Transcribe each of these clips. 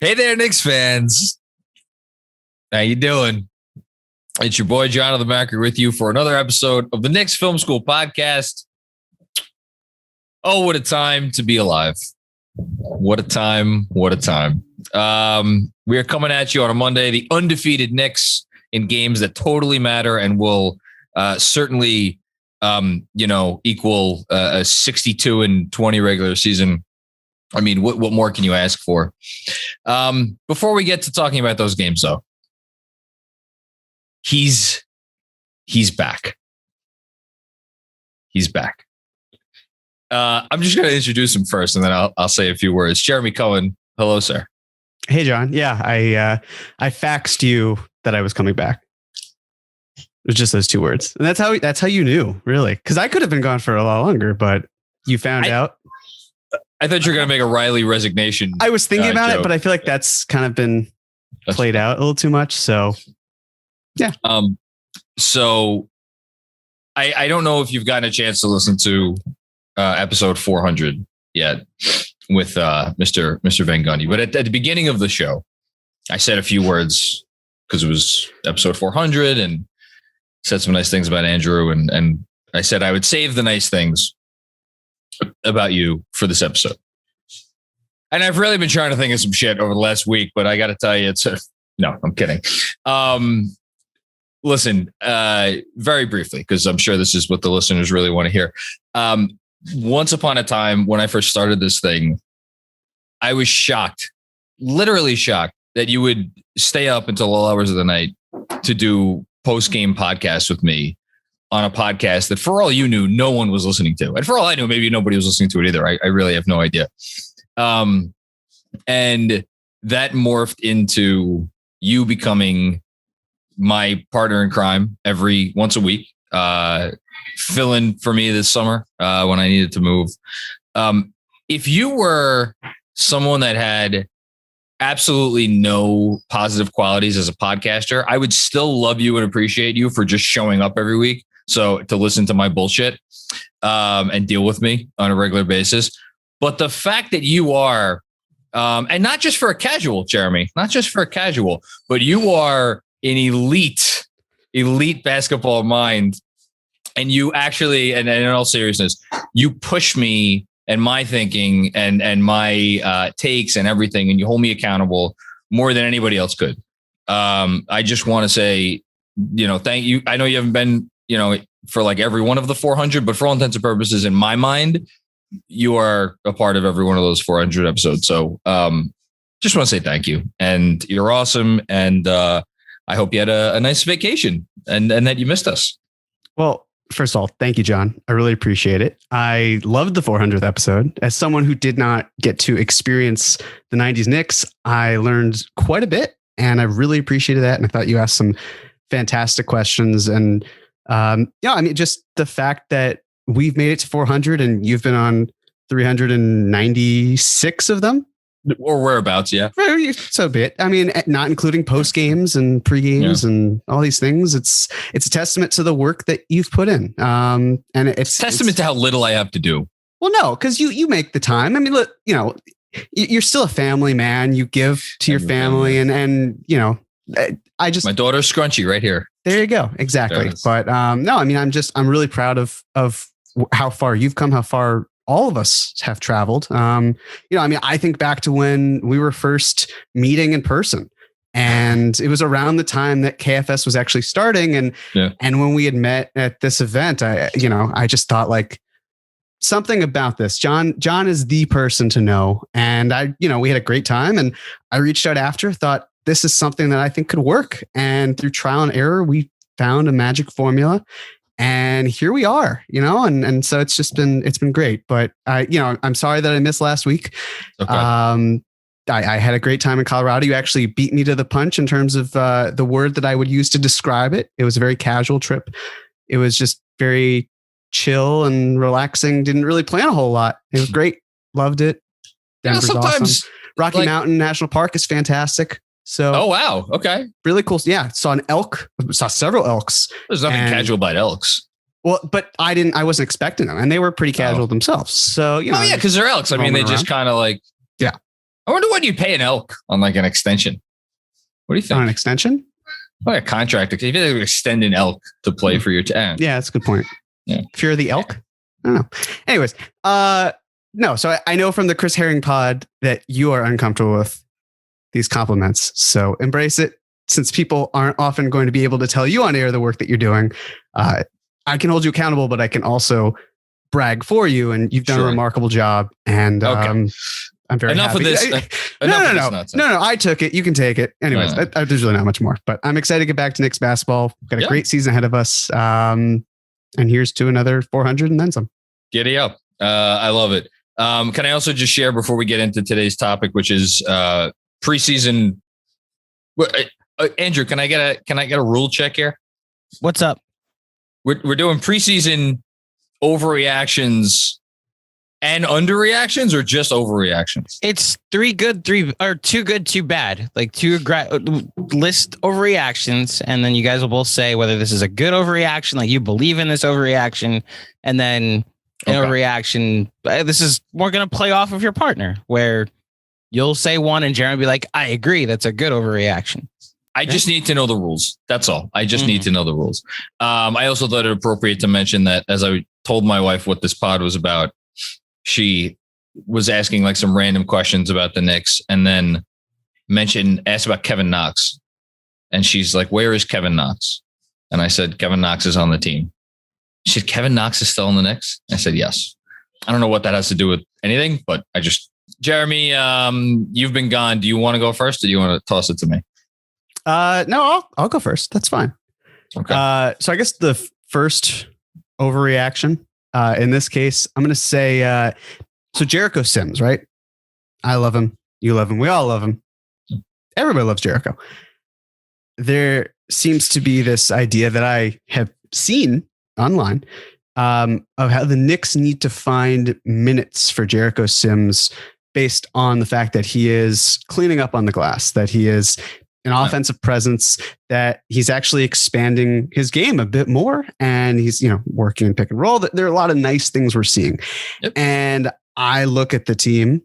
Hey there, Knicks fans. How you doing? It's your boy, John of the Macker, with you for another episode of the Knicks Film School Podcast. Oh, what a time to be alive. What a time. What a time. We are coming at you on a Monday, the undefeated Knicks in games that totally matter and will certainly, equal a 62-20 regular season. I mean, what more can you ask for? Before we get to talking about those games, though, he's back. He's back. I'm just going to introduce him first, and then I'll say a few words. Jeremy Cohen, hello, sir. Hey, John. Yeah, I faxed you that I was coming back. It was just those two words, and that's how you knew, really, because I could have been gone for a lot longer, but you found out. I thought you were going to make a Riley resignation. I was thinking about it, but I feel like that's kind of been played out a little too much. So, yeah. So I don't know if you've gotten a chance to listen to episode 400 yet with Mr. Van Gundy, but at the beginning of the show, I said a few words because it was episode 400 and said some nice things about Andrew, and I said I would save the nice things about you for this episode. And I've really been trying to think of some shit over the last week, but I got to tell you, no, I'm kidding. Listen, very briefly, because I'm sure this is what the listeners really want to hear. Once upon a time, when I first started this thing, I was shocked, literally shocked, that you would stay up until all hours of the night to do post-game podcasts with me on a podcast that, for all you knew, no one was listening to. And for all I knew, maybe nobody was listening to it either. I really have no idea. And that morphed into you becoming my partner in crime every once a week, fill-in for me this summer when I needed to move. If you were someone that had absolutely no positive qualities as a podcaster, I would still love you and appreciate you for just showing up every week. So to listen to my bullshit and deal with me on a regular basis. But the fact that you are, and not just for a casual, Jeremy, not just for a casual, but you are an elite basketball mind. And you actually, and in all seriousness, you push me and my thinking and my takes and everything, and you hold me accountable more than anybody else could. I just want to say, thank you. I know you haven't been, for like every one of the 400, but for all intents and purposes, in my mind, you are a part of every one of those 400 episodes. So just want to say thank you. And you're awesome. And I hope you had a nice vacation and that you missed us. Well, first of all, thank you, John. I really appreciate it. I loved the 400th episode. As someone who did not get to experience the 90s Knicks, I learned quite a bit, and I really appreciated that. And I thought you asked some fantastic questions. And just the fact that we've made it to 400 and you've been on 396 of them. Or whereabouts, yeah. So be it. I mean, not including post games and pre games and all these things. It's a testament to the work that you've put in. And it's testament to how little I have to do. Well, no, because you make the time. I mean, look, you're still a family man. You give to your family, and I just, my daughter's scrunchy right here. There you go. Exactly. But no, I mean, I'm really proud of how far you've come, how far all of us have traveled. I think back to when we were first meeting in person, and it was around the time that KFS was actually starting. And when we had met at this event, I just thought, like, something about this. John is the person to know. And we had a great time, and I reached out after, thought this is something that I think could work. And through trial and error, we found a magic formula. And here we are, and so it's been great. But I'm sorry that I missed last week. Okay. I had a great time in Colorado. You actually beat me to the punch in terms of the word that I would use to describe it. It was a very casual trip. It was just very chill and relaxing. Didn't really plan a whole lot. It was great. Loved it. Denver's awesome. Rocky Mountain National Park is fantastic. So, oh wow, okay, really cool. Yeah, saw an elk. Saw several elks. There's nothing casual about elks. Well, but I wasn't expecting them, and they were pretty casual themselves. So because they're elks. I mean, they just kind of like I wonder what you'd pay an elk on like an extension. What do you think? On an extension? Like a contract. If you extend an elk to play for your team. Yeah, that's a good point. Yeah. If you're the elk, I don't know. Anyways, no. So I know from the Chris Herring pod that you are uncomfortable with these compliments. So embrace it. Since people aren't often going to be able to tell you on air the work that you're doing, I can hold you accountable, but I can also brag for you. And you've done a remarkable job. And I'm very enough happy. of this. No. I took it. You can take it. Anyways, there's really not much more. But I'm excited to get back to Knicks basketball. We've got a great season ahead of us. And here's to another 400 and then some. Giddy up. I love it. Can I also just share before we get into today's topic, which is preseason? Andrew, can I get a rule check here? What's up? We're doing preseason overreactions and underreactions, or just overreactions? It's two good, two bad. Like list overreactions, and then you guys will both say whether this is a good overreaction, like you believe in this overreaction, and then an overreaction. This is we're gonna play off of your partner, where you'll say one, and Jeremy will be like, "I agree, that's a good overreaction." I just need to know the rules. That's all. I just need to know the rules. I also thought it appropriate to mention that as I told my wife what this pod was about, she was asking like some random questions about the Knicks and then asked about Kevin Knox. And she's like, "Where is Kevin Knox?" And I said, "Kevin Knox is on the team." She said, "Kevin Knox is still in the Knicks?" I said, "Yes." I don't know what that has to do with anything, but Jeremy, you've been gone. Do you want to go first, or do you want to toss it to me? No, I'll go first. That's fine. Okay. So I guess the first overreaction, in this case, I'm going to say, so Jericho Sims, right? I love him. You love him. We all love him. Everybody loves Jericho. There seems to be this idea that I have seen online, of how the Knicks need to find minutes for Jericho Sims based on the fact that he is cleaning up on the glass, that he is an offensive presence, that he's actually expanding his game a bit more, and he's, working in pick and roll. There are a lot of nice things we're seeing. Yep. And I look at the team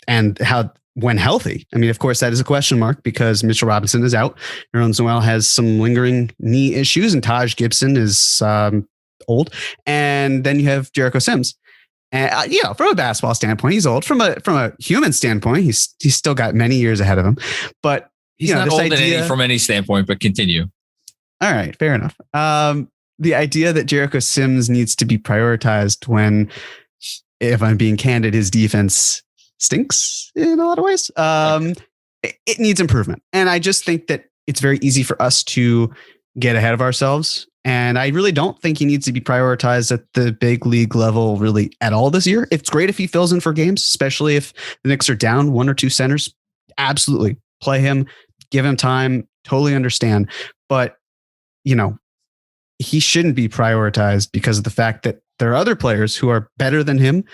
and how, when healthy, I mean, of course, that is a question mark because Mitchell Robinson is out. Nerlens Noel has some lingering knee issues, and Taj Gibson is old. And then you have Jericho Sims. And from a basketball standpoint, he's old. From a human standpoint, he's still got many years ahead of him. But he's not old from any standpoint. But continue. All right, fair enough. The idea that Jericho Sims needs to be prioritized when, if I'm being candid, his defense stinks in a lot of ways. It needs improvement, and I just think that it's very easy for us to get ahead of ourselves. And I really don't think he needs to be prioritized at the big league level really at all this year. It's great if he fills in for games, especially if the Knicks are down one or two centers. Absolutely. Play him, give him time, totally understand. But, he shouldn't be prioritized because of the fact that there are other players who are better than him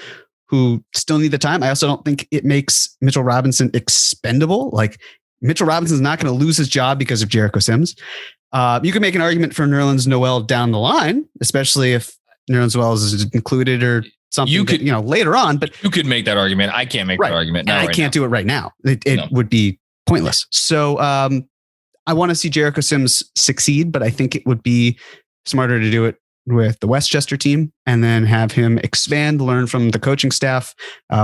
who still need the time. I also don't think it makes Mitchell Robinson expendable. Like, Mitchell Robinson's not going to lose his job because of Jericho Sims. You can make an argument for Nerlens Noel down the line, especially if Nerlens Noel is included or something later on. But you could make that argument. I can't make that argument now. I can't do it right now. It would be pointless. So I want to see Jericho Sims succeed, but I think it would be smarter to do it with the Westchester team and then have him expand, learn from the coaching staff,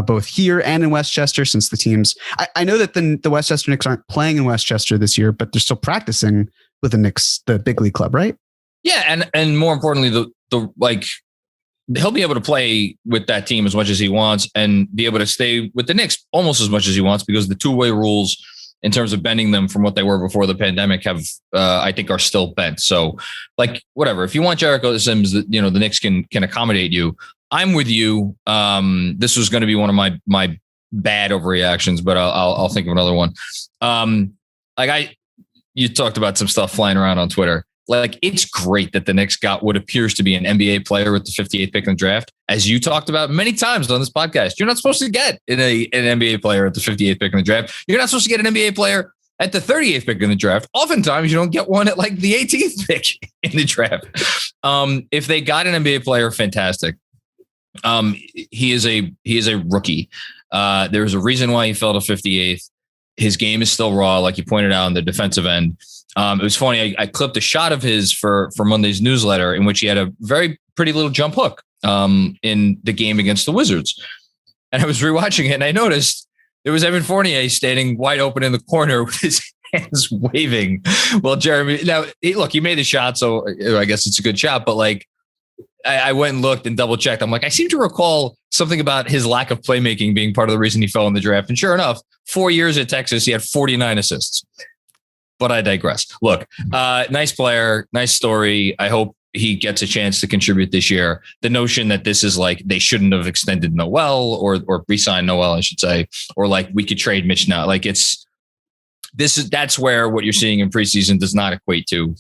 both here and in Westchester, since the teams, I know that the Westchester Knicks aren't playing in Westchester this year, but they're still practicing with the Knicks, the big league club, right? Yeah. And more importantly, he'll be able to play with that team as much as he wants and be able to stay with the Knicks almost as much as he wants, because the two-way rules in terms of bending them from what they were before the pandemic have, I think, are still bent. So whatever, if you want Jericho Sims, the Knicks can accommodate you. I'm with you. This was going to be one of my bad overreactions, but I'll think of another one. You talked about some stuff flying around on Twitter. It's great that the Knicks got what appears to be an NBA player with the 58th pick in the draft. As you talked about many times on this podcast, you're not supposed to get an NBA player at the 58th pick in the draft. You're not supposed to get an NBA player at the 38th pick in the draft. Oftentimes, you don't get one at the 18th pick in the draft. If they got an NBA player, fantastic. He is a rookie. There's a reason why he fell to 58th. His game is still raw, like you pointed out on the defensive end. It was funny. I clipped a shot of his for Monday's newsletter in which he had a very pretty little jump hook in the game against the Wizards. And I was rewatching it and I noticed there was Evan Fournier standing wide open in the corner with his hands waving. Well, Jeremy, now look, he made the shot, so I guess it's a good shot. But like, I went and looked and double checked. I'm like, I seem to recall something about his lack of playmaking being part of the reason he fell in the draft. And sure enough, 4 years at Texas, he had 49 assists. But I digress. Look, nice player, nice story. I hope he gets a chance to contribute this year. The notion that this is like they shouldn't have extended Noel or re-signed Noel, I should say, or like we could trade Mitch now. Like that's where what you're seeing in preseason does not equate to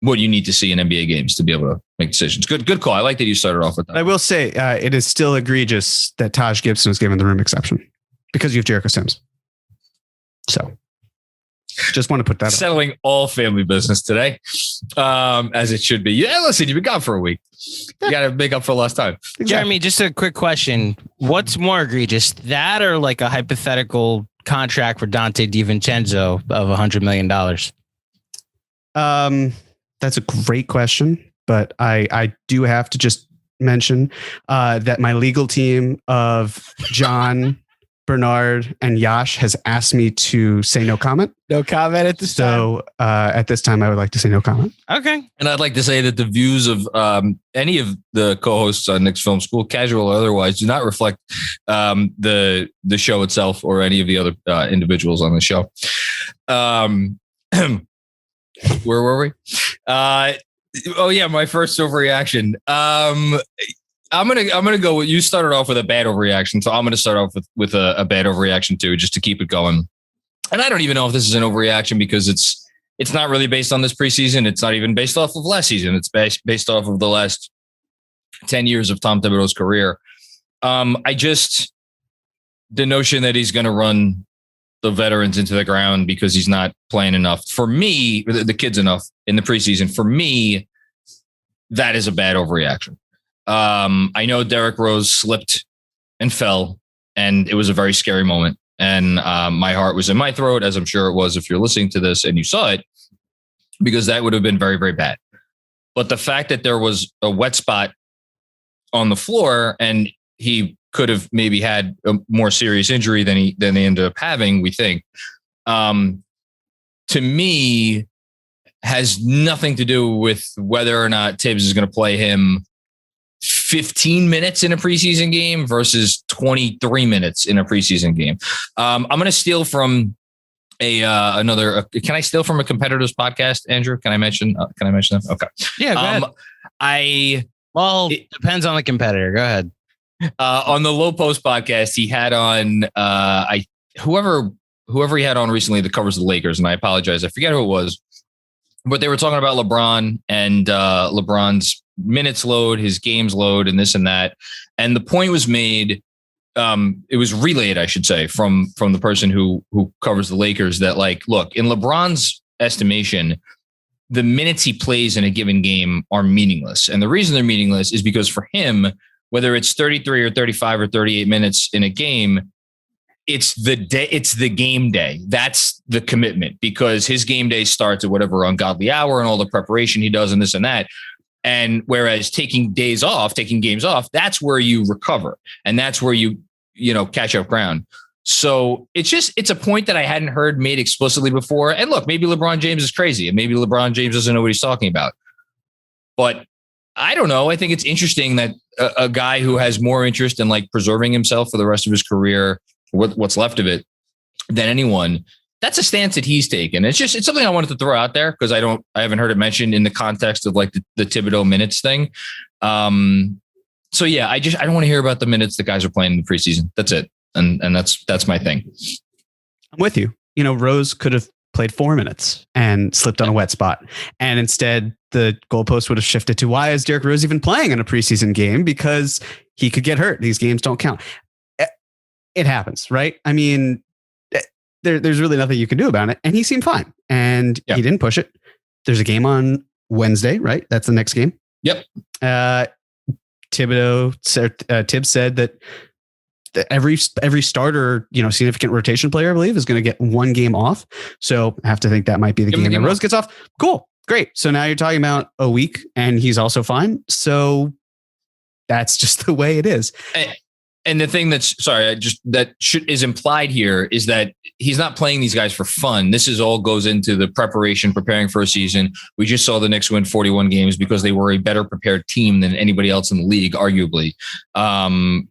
what you need to see in NBA games to be able to make decisions. Good call. I like that you started off with that. I will say it is still egregious that Taj Gibson was given the room exception because you have Jericho Sims. So just want to put that settling all family business today, as it should be. Yeah, listen, you've been gone for a week. You got to make up for lost time. Exactly. Jeremy, just a quick question. What's more egregious, that or like a hypothetical contract for Dante DiVincenzo of $100 million? That's a great question, but I do have to just mention that my legal team of John, Bernard, and Yash has asked me to say no comment. No comment at this time. So at this time, I would like to say no comment. Okay. And I'd like to say that the views of any of the co-hosts on Knicks Film School, casual or otherwise, do not reflect the show itself or any of the other individuals on the show. Where were we? Oh yeah, my first overreaction. I'm gonna go. You started off with a bad overreaction, so I'm gonna start off with a bad overreaction too, just to keep it going. And I don't even know if this is an overreaction because it's not really based on this preseason. It's not even based off of last season. It's based off of the last 10 years of Tom Thibodeau's career. The notion that he's going to run the veterans into the ground because he's not playing enough for me, the kids enough in the preseason. For me, that is a bad overreaction. I know Derrick Rose slipped and fell, and it was a very scary moment. And my heart was in my throat, as I'm sure it was if you're listening to this and you saw it, because that would have been very, very bad. But the fact that there was a wet spot on the floor and he could have maybe had a more serious injury than they ended up having, we think, to me, has nothing to do with whether or not Tibbs is going to play him 15 minutes in a preseason game versus 23 minutes in a preseason game. I'm going to steal from another. Can I steal from a competitor's podcast, Andrew? Can I mention them? Okay. Yeah, go ahead. It depends on the competitor. Go ahead. On the Low Post podcast, he had on whoever he had on recently that covers the Lakers, and I apologize, I forget who it was, but they were talking about LeBron and LeBron's minutes load, his games load, and this and that. And the point was made, it was relayed, I should say, from the person who covers the Lakers that, like, look, in LeBron's estimation, the minutes he plays in a given game are meaningless. And the reason they're meaningless is because for him, whether it's 33 or 35 or 38 minutes in a game, it's the game day. That's the commitment, because his game day starts at whatever ungodly hour and all the preparation he does and this and that. And whereas taking games off, that's where you recover. And that's where you catch up ground. So it's a point that I hadn't heard made explicitly before. And look, maybe LeBron James is crazy and maybe LeBron James doesn't know what he's talking about. But I don't know. I think it's interesting that a guy who has more interest in like preserving himself for the rest of his career, what's left of it, than anyone, that's a stance that he's taken. It's something I wanted to throw out there because I haven't heard it mentioned in the context of like the Thibodeau minutes thing. So yeah, I don't want to hear about the minutes the guys are playing in the preseason. That's it. And that's my thing. I'm with you. Rose could have played 4 minutes and slipped on a wet spot. And instead the goalpost would have shifted to, why is Derrick Rose even playing in a preseason game? Because he could get hurt. These games don't count. It happens, right? I mean, there's really nothing you can do about it. And he seemed fine. And he didn't push it. There's a game on Wednesday, right? That's the next game. Yep. Tibbs said that every starter, significant rotation player, I believe, is going to get one game off. So I have to think that might be the game that Rose gets off. Cool. Great. So now you're talking about a week and he's also fine. So that's just the way it is. And the thing is implied here is that he's not playing these guys for fun. This is all goes into the preparation, preparing for a season. We just saw the Knicks win 41 games because they were a better prepared team than anybody else in the league, arguably.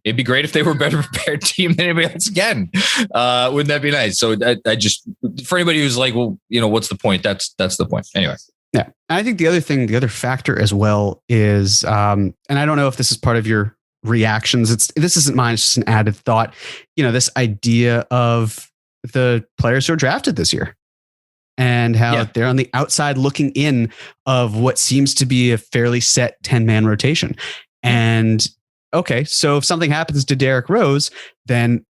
It'd be great if they were a better prepared team than anybody else again. Wouldn't that be nice? So I just, for anybody who's like, well, what's the point? That's the point. Anyway. Yeah. I think the other factor as well is, and I don't know if this is part of your reactions. This isn't mine. It's just an added thought. This idea of the players who are drafted this year and how they're on the outside looking in of what seems to be a fairly set 10-man rotation. And okay, so if something happens to Derrick Rose, then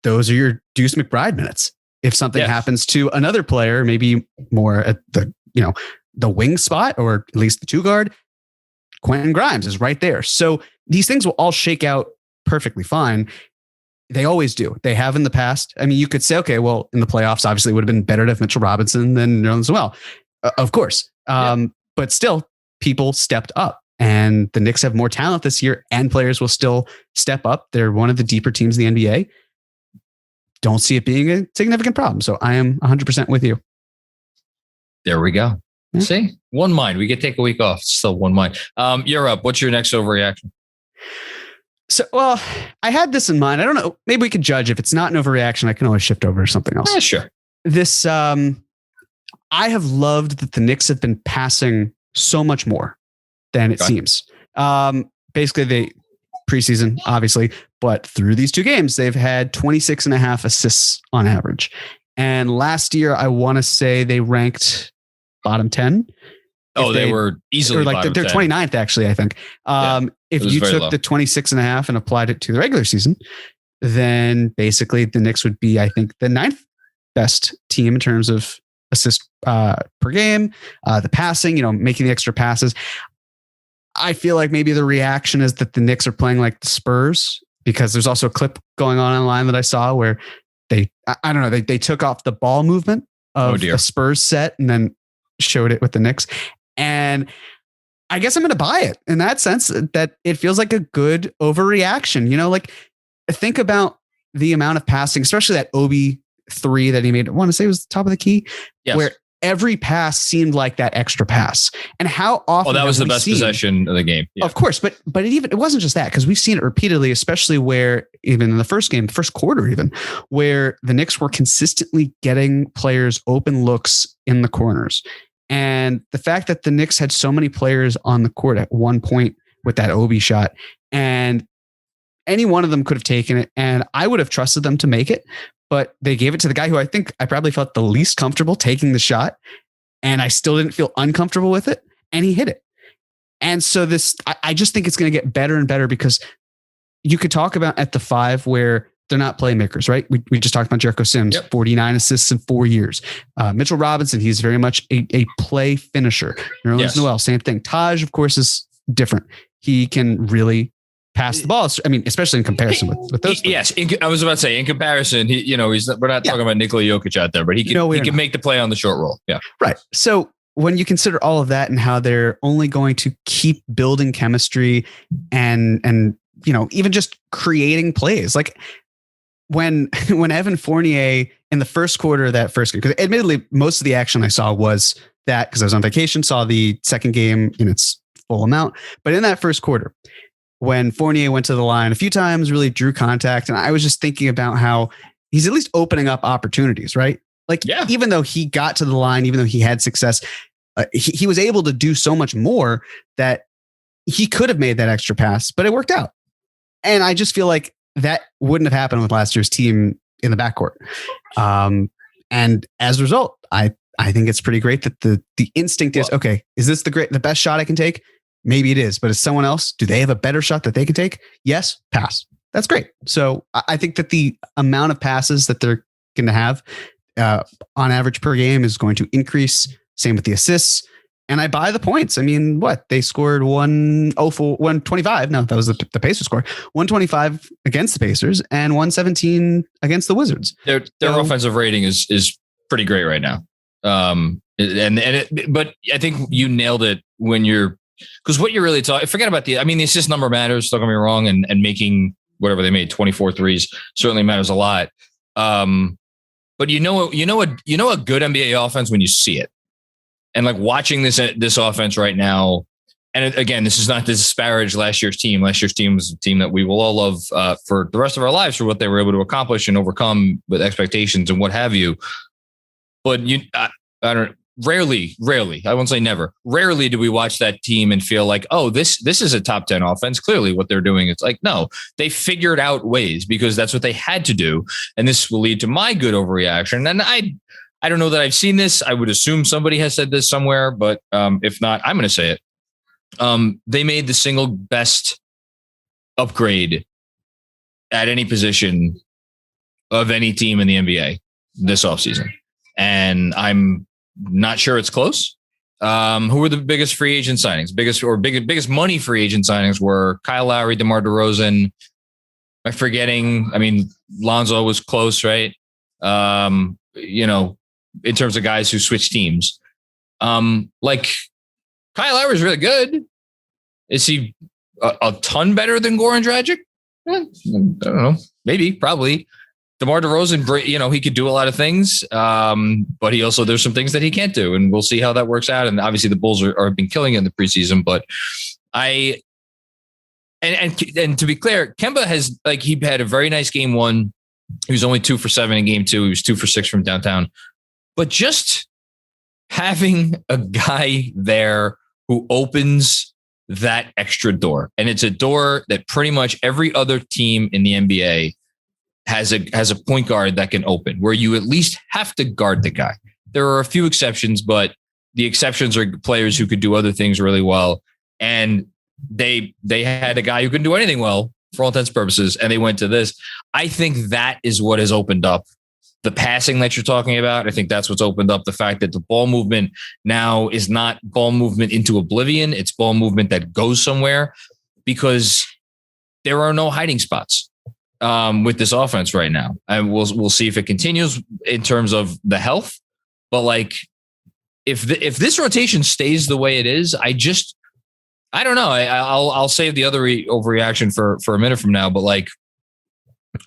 those are your Deuce McBride minutes. If something happens to another player, maybe more at the wing spot, or at least the 2 guard, Quentin Grimes is right there. So these things will all shake out perfectly fine. They always do. They have in the past. I mean, you could say, okay, well, in the playoffs, obviously it would have been better to have Mitchell Robinson than Nerlens Noel. Of course. But still, people stepped up. And the Knicks have more talent this year, and players will still step up. They're one of the deeper teams in the NBA. Don't see it being a significant problem. So I am 100% with you. There we go. See, one mind. We could take a week off. Still one mind. You're up. What's your next overreaction? So, well, I had this in mind. I don't know. Maybe we could judge. If it's not an overreaction, I can always shift over to something else. Yeah, sure. This, I have loved that the Knicks have been passing so much more than it seems. Basically, they preseason, obviously, but through these 2 games, they've had 26 and a half assists on average. And last year, I want to say they ranked bottom 10. Oh, they were easily like they're 29th, actually, I think. If you took the 26 and a half and applied it to the regular season, then basically the Knicks would be, I think, the 9th best team in terms of assists per game, the passing, making the extra passes. I feel like maybe the reaction is that the Knicks are playing like the Spurs, because there's also a clip going on online that I saw where they took off the ball movement of the Spurs set and then showed it with the Knicks. And I guess I'm going to buy it in that sense, that it feels like a good overreaction. Think about the amount of passing, especially that Obi 3 that he made. I want to say it was the top of the key, where every pass seemed like that extra pass. And how often? That was the best possession of the game. Yeah. Of course, but it wasn't just that, because we've seen it repeatedly, especially where even in the first game, the first quarter, even where the Knicks were consistently getting players open looks in the corners. And the fact that the Knicks had so many players on the court at one point with that Obi shot, and any one of them could have taken it, and I would have trusted them to make it, but they gave it to the guy who I think I probably felt the least comfortable taking the shot, and I still didn't feel uncomfortable with it, and he hit it. And so I just think it's going to get better and better, because you could talk about at the 5 where they're not playmakers, right? We just talked about Jericho Sims, 49 assists in 4 years. Mitchell Robinson, he's very much a play finisher. Nerlens Noel, same thing. Taj, of course, is different. He can really pass the ball. I mean, especially in comparison with those. Yes, I was about to say, in comparison, we're not talking about Nikola Jokic out there, but he can make the play on the short roll. Yeah, right. So when you consider all of that and how they're only going to keep building chemistry and even just creating plays, like when Evan Fournier in the first quarter of that first game, because admittedly most of the action I saw was that, because I was on vacation, saw the second game in its full amount, but in that first quarter, when Fournier went to the line a few times, really drew contact, and I was just thinking about how he's at least opening up opportunities, right? Even though he got to the line, even though he had success, he was able to do so much more that he could have made that extra pass, but it worked out. And I just feel like that wouldn't have happened with last year's team in the backcourt. And as a result, I think it's pretty great that the instinct is, okay, is this the best shot I can take? Maybe it is, but is someone else, do they have a better shot that they can take? Yes, pass. That's great. So I think that the amount of passes that they're going to have on average per game is going to increase. Same with the assists. And I buy the points. I mean, they scored 125. No, that was the Pacers score. 125 against the Pacers and 117 against the Wizards. Their offensive rating is pretty great right now. But I think you nailed it when because what you're really talking, forget about the assist number matters. Don't get me wrong. And making whatever they made 24 threes certainly matters a lot. But you know a good NBA offense when you see it. And like watching this offense right now, and again, this is not to disparage last year's team. Last year's team was a team that we will all love for the rest of our lives for what they were able to accomplish and overcome with expectations and what have you. But rarely, I won't say never, rarely do we watch that team and feel like, oh, this is a top 10 offense. Clearly what they're doing, it's like, no, they figured out ways because that's what they had to do. And this will lead to my good overreaction. And I don't know that I've seen this. I would assume somebody has said this somewhere, but if not, I'm going to say it. They made the single best upgrade at any position of any team in the NBA this offseason. And I'm not sure it's close. Who were the biggest free agent signings? Biggest money free agent signings were Kyle Lowry, DeMar DeRozan. I'm forgetting. Lonzo was close, right? In terms of guys who switch teams. Like Kyle Lowry is really good. Is he a ton better than Goran Dragic? I don't know. Maybe, probably. DeMar DeRozan, he could do a lot of things, but there's some things that he can't do, and we'll see how that works out. And obviously, the Bulls are been killing it in the preseason. But and to be clear, Kemba has he had a very nice game one. He was only 2 for 7 in game 2. He was 2 for 6 from downtown. But just having a guy there who opens that extra door, and it's a door that pretty much every other team in the NBA has a point guard that can open, where you at least have to guard the guy. There are a few exceptions, but the exceptions are players who could do other things really well. And they had a guy who couldn't do anything well for all intents and purposes, and they went to this. I think that is what has opened up the passing that you're talking about. I think that's what's opened up the fact that the ball movement now is not ball movement into oblivion. It's ball movement that goes somewhere, because there are no hiding spots with this offense right now. And we'll see if it continues in terms of the health. But if this rotation stays the way it is, I don't know. I'll save the other overreaction for a minute from now. But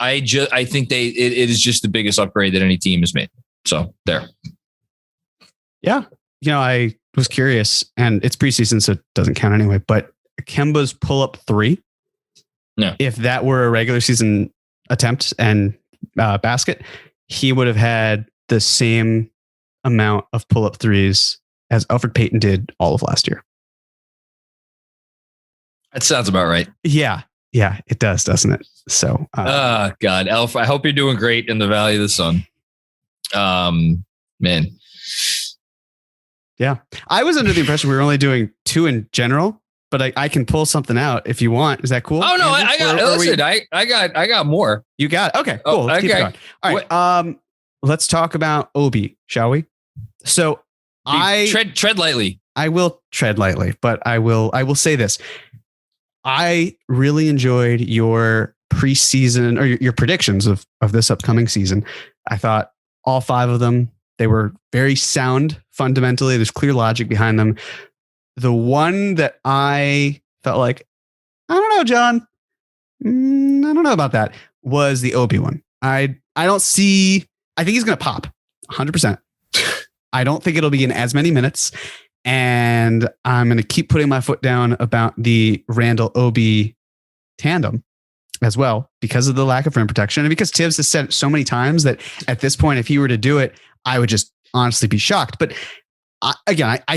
I think it is just the biggest upgrade that any team has made. So there. Yeah. I was curious, and it's preseason, so it doesn't count anyway, but Kemba's pull-up 3. No. If that were a regular season attempt and basket, he would have had the same amount of pull-up 3s as Elfrid Payton did all of last year. That sounds about right. Yeah. Yeah, it does, doesn't it? So, God, Elf, I hope you're doing great in the Valley of the Sun. Man. Yeah. I was under the impression we were only doing 2 in general, but I can pull something out if you want. Is that cool? Oh no, I got more. You got it. Okay, cool. Let's keep it going. All right. Let's talk about Obi, shall we? So tread lightly. I will tread lightly, but I will say this. I really enjoyed your preseason or your predictions of this upcoming season. I thought all 5 of them, they were very sound fundamentally. There's clear logic behind them. The one that I felt like, I don't know, John, I don't know about that, was the Obi one. I think he's going to pop 100%. I don't think it'll be in as many minutes. And I'm going to keep putting my foot down about the Randall Obi tandem as well, because of the lack of rim protection. And because Tibbs has said so many times that at this point, if he were to do it, I would just honestly be shocked. But I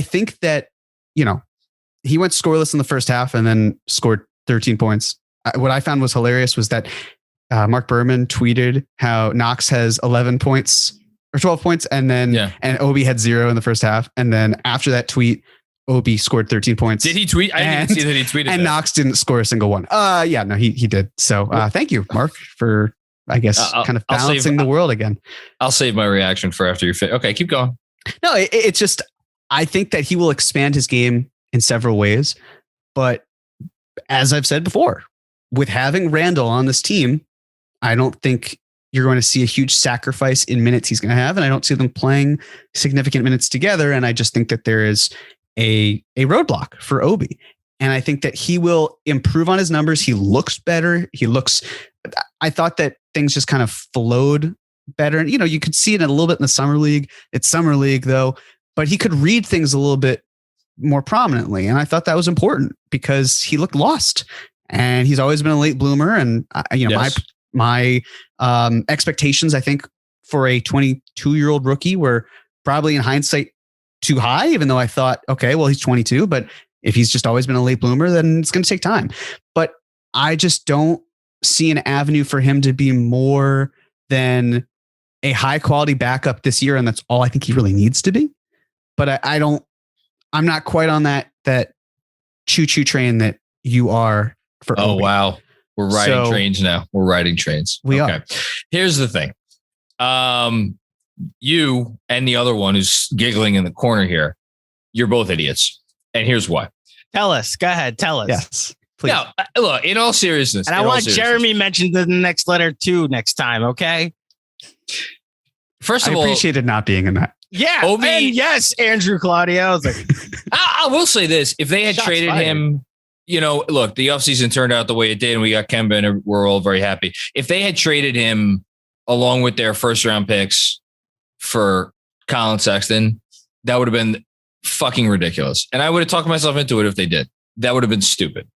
think that, he went scoreless in the first half and then scored 13 points. What I found was hilarious was that Mark Berman tweeted how Knox has 11 points or 12 points. And then, and Obi had 0 in the first half. And then after that tweet, Obi scored 13 points. Did he tweet? I didn't see that he tweeted. And Knox didn't score a single one. He did. So thank you, Mark, for, I guess, kind of balancing the world again. I'll save my reaction for after you fit. Okay, keep going. No, it's just, I think that he will expand his game in several ways. But as I've said before, with having Randall on this team, I don't think you're going to see a huge sacrifice in minutes he's going to have. And I don't see them playing significant minutes together. And I just think that there is a roadblock for Obi. And I think that he will improve on his numbers. He looks better. I thought that things just kind of flowed better. And, you could see it a little bit in the summer league. It's summer league though, but he could read things a little bit more prominently. And I thought that was important because he looked lost and he's always been a late bloomer. And yes. My expectations, I think, for a 22-year-old rookie were probably in hindsight too high, even though I thought, okay, well, he's 22, but if he's just always been a late bloomer, then it's going to take time. But I just don't see an avenue for him to be more than a high quality backup this year. And that's all I think he really needs to be. But I'm not quite on that choo-choo train that you are for Obi. Wow. We're riding trains now. We're riding trains. We are. Here's the thing. You and the other one who's giggling in the corner here, you're both idiots. And here's why. Tell us. Go ahead. Tell us. Yes. Please. No, look, in all seriousness. And I want Jeremy mentioned in the next letter too next time, okay? First of all, I appreciated not being in that. Yeah. Obi, and yes, Andrew Claudio. I was like, I will say this. If they had traded him, look, the offseason turned out the way it did, and we got Kemba, and we're all very happy. If they had traded him along with their first round picks for Colin Sexton, that would have been fucking ridiculous. And I would have talked myself into it if they did. That would have been stupid.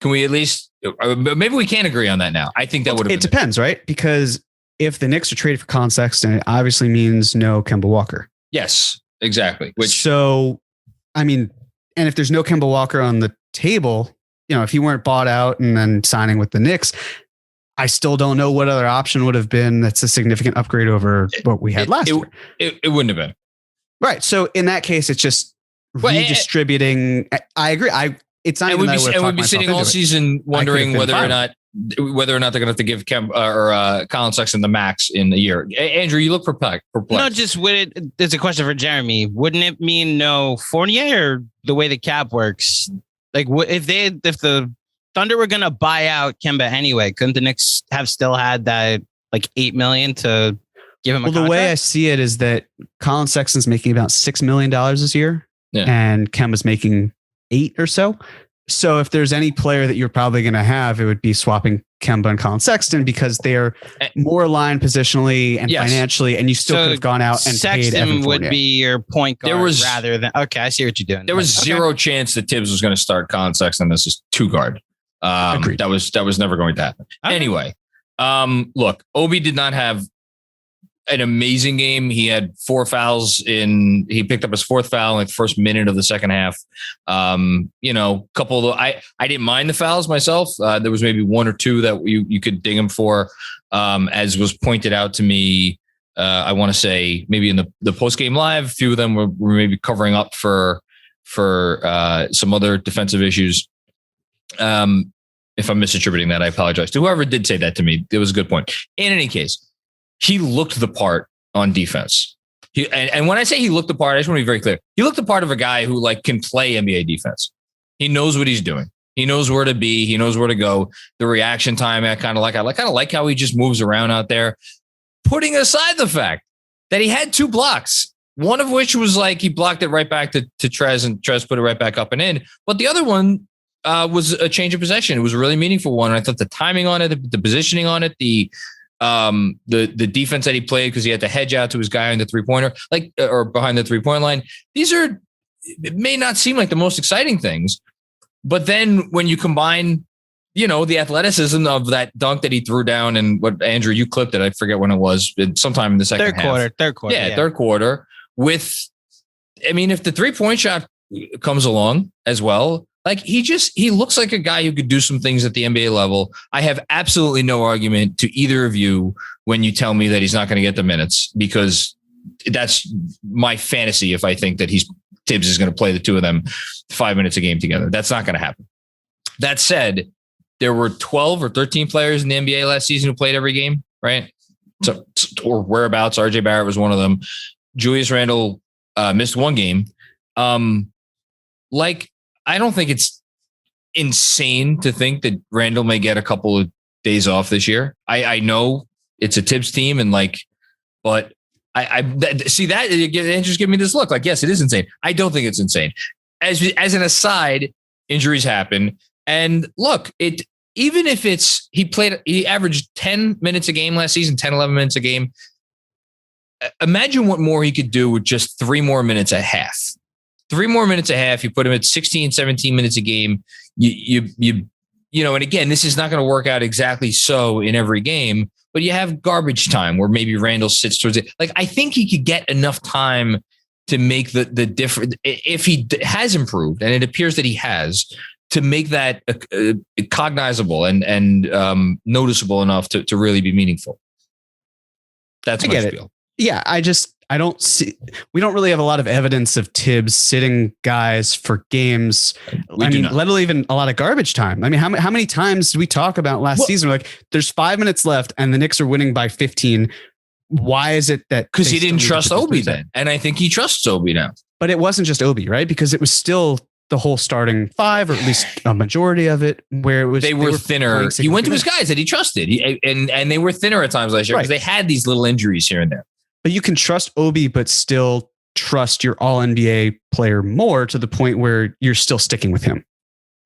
Can we at least, maybe we can't agree on that now. I think that would have been. It depends, right? Because if the Knicks are traded for Colin Sexton, it obviously means no Kemba Walker. Yes, exactly. And if there's no Kemba Walker on the table, if he weren't bought out and then signing with the Knicks, I still don't know what other option would have been that's a significant upgrade over what we had last year. It wouldn't have been. Right. So in that case, it's just redistributing. I agree. It's not. We'd be sitting all season wondering whether or not they're going to have to give Colin Sexton the max in a year. Andrew, you look perplexed. No, just there's a question for Jeremy. Wouldn't it mean no Fournier, or the way the cap works? Like, if the Thunder were going to buy out Kemba anyway, couldn't the Knicks have still had that like $8 million to give him a contract? The way I see it is that Colin Sexton's making about $6 million this year, and Kemba's making 8 or so. So if there's any player that you're probably going to have, it would be swapping Kemba and Colin Sexton because they're more aligned positionally and financially, and you still could have gone out and Sexton paid Evan Fournier. Would be your point guard rather than. Okay, I see what you're doing. There was zero chance that Tibbs was going to start Colin Sexton as his 2 guard. That was never going to happen. Okay. Anyway, look, Obi did not have an amazing game. He had 4 fouls he picked up his 4th foul in like the first minute of the second half. Couple of, I didn't mind the fouls myself. There was maybe 1 or 2 that you could ding him for. As was pointed out to me, I want to say maybe in the post game live, a few of them were maybe covering up for some other defensive issues. If I'm misattributing that, I apologize to whoever did say that to me. It was a good point. In any case, he looked the part on defense. And when I say he looked the part, I just want to be very clear. He looked the part of a guy who can play NBA defense. He knows what he's doing. He knows where to be. He knows where to go. The reaction time, I kind of like how he just moves around out there. Putting aside the fact that he had 2 blocks, one of which was he blocked it right back to Trez, and Trez put it right back up and in. But the other one was a change of possession. It was a really meaningful one. And I thought the timing on it, the positioning on it, the defense that he played, because he had to hedge out to his guy on the 3-pointer, or behind the 3-point line. It may not seem like the most exciting things, but then when you combine, the athleticism of that dunk that he threw down, and what Andrew, you clipped it. I forget when it was, sometime in the second half. Third quarter. Yeah, third quarter if the 3-point shot comes along as well, he looks like a guy who could do some things at the NBA level. I have absolutely no argument to either of you when you tell me that he's not going to get the minutes, because that's my fantasy. If I think that Tibbs is going to play the 2 of them 5 minutes a game together, that's not going to happen. That said, there were 12 or 13 players in the NBA last season who played every game, right? So, or whereabouts. RJ Barrett was one of them. Julius Randle missed 1 game. Like, I don't think it's insane to think that Randall may get a couple of days off this year. I know it's a Tibbs team, and like, but I see that it just give me this look like, yes, it is insane. I don't think it's insane. As an aside, injuries happen, and look, even if he averaged 10 minutes a game last season, 10, 11 minutes a game. Imagine what more he could do with just 3 more minutes a half. 3 more minutes a half. You put him at 16, 17 minutes a game. You know, and again, this is not going to work out exactly so in every game, but you have garbage time where maybe Randall sits towards it. Like, I think he could get enough time to make the difference if he has improved, and it appears that he has, to make that cognizable and noticeable enough to really be meaningful. That's my spiel. Yeah, I don't see. We don't really have a lot of evidence of Tibbs sitting guys for games. Let alone a lot of garbage time. I mean, how many times did we talk about last season? We're like, there's 5 minutes left, and the Knicks are winning by 15. Why is it that? Because he didn't trust Obi then, and I think he trusts Obi now. But it wasn't just Obi, right? Because it was still the whole starting 5, or at least a majority of it, where it was they were thinner. He went to his guys that he trusted, and they were thinner at times last year because they had these little injuries here and there. But you can trust Obi, but still trust your all NBA player more, to the point where you're still sticking with him.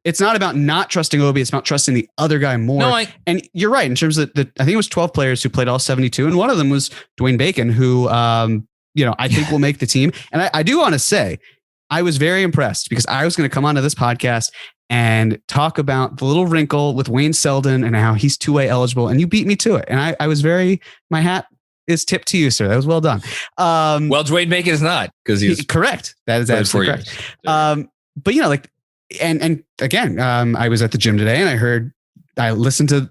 It's not about not trusting Obi. It's about trusting the other guy more. And you're right. In terms of I think it was 12 players who played all 72. And one of them was Dwayne Bacon, who, I think will make the team. And I do want to say, I was very impressed, because I was going to come onto this podcast and talk about the little wrinkle with Wayne Selden and how he's 2-way eligible. And you beat me to it. And I was my hat is tipped to you, sir. That was well done. Well, Dwayne Bacon is not, because he's correct. That is absolutely correct. But and again, I was at the gym today, and I listened to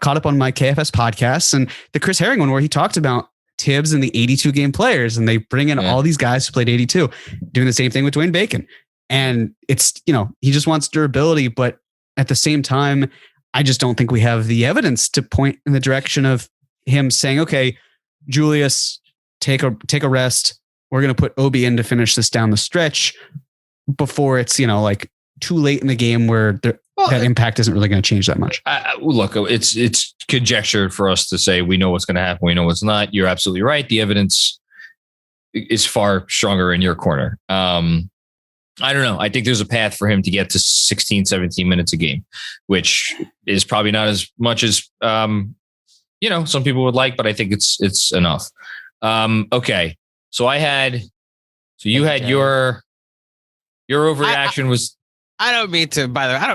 caught up on my KFS podcasts, and the Chris Herring one, where he talked about Tibbs and the 82 game players, and they bring in all these guys who played 82, doing the same thing with Dwayne Bacon. And it's, he just wants durability, but at the same time, I just don't think we have the evidence to point in the direction of him saying, okay, Julius, take a rest. We're going to put Obi in to finish this down the stretch before it's, like too late in the game where that impact isn't really going to change that much. Look, it's conjecture for us to say we know what's going to happen. We know what's not. You're absolutely right. The evidence is far stronger in your corner. I don't know. I think there's a path for him to get to 16, 17 minutes a game, which is probably not as much as, some people would like, but I think it's enough. Okay. So you had your overreaction was. I don't mean to, by the way, I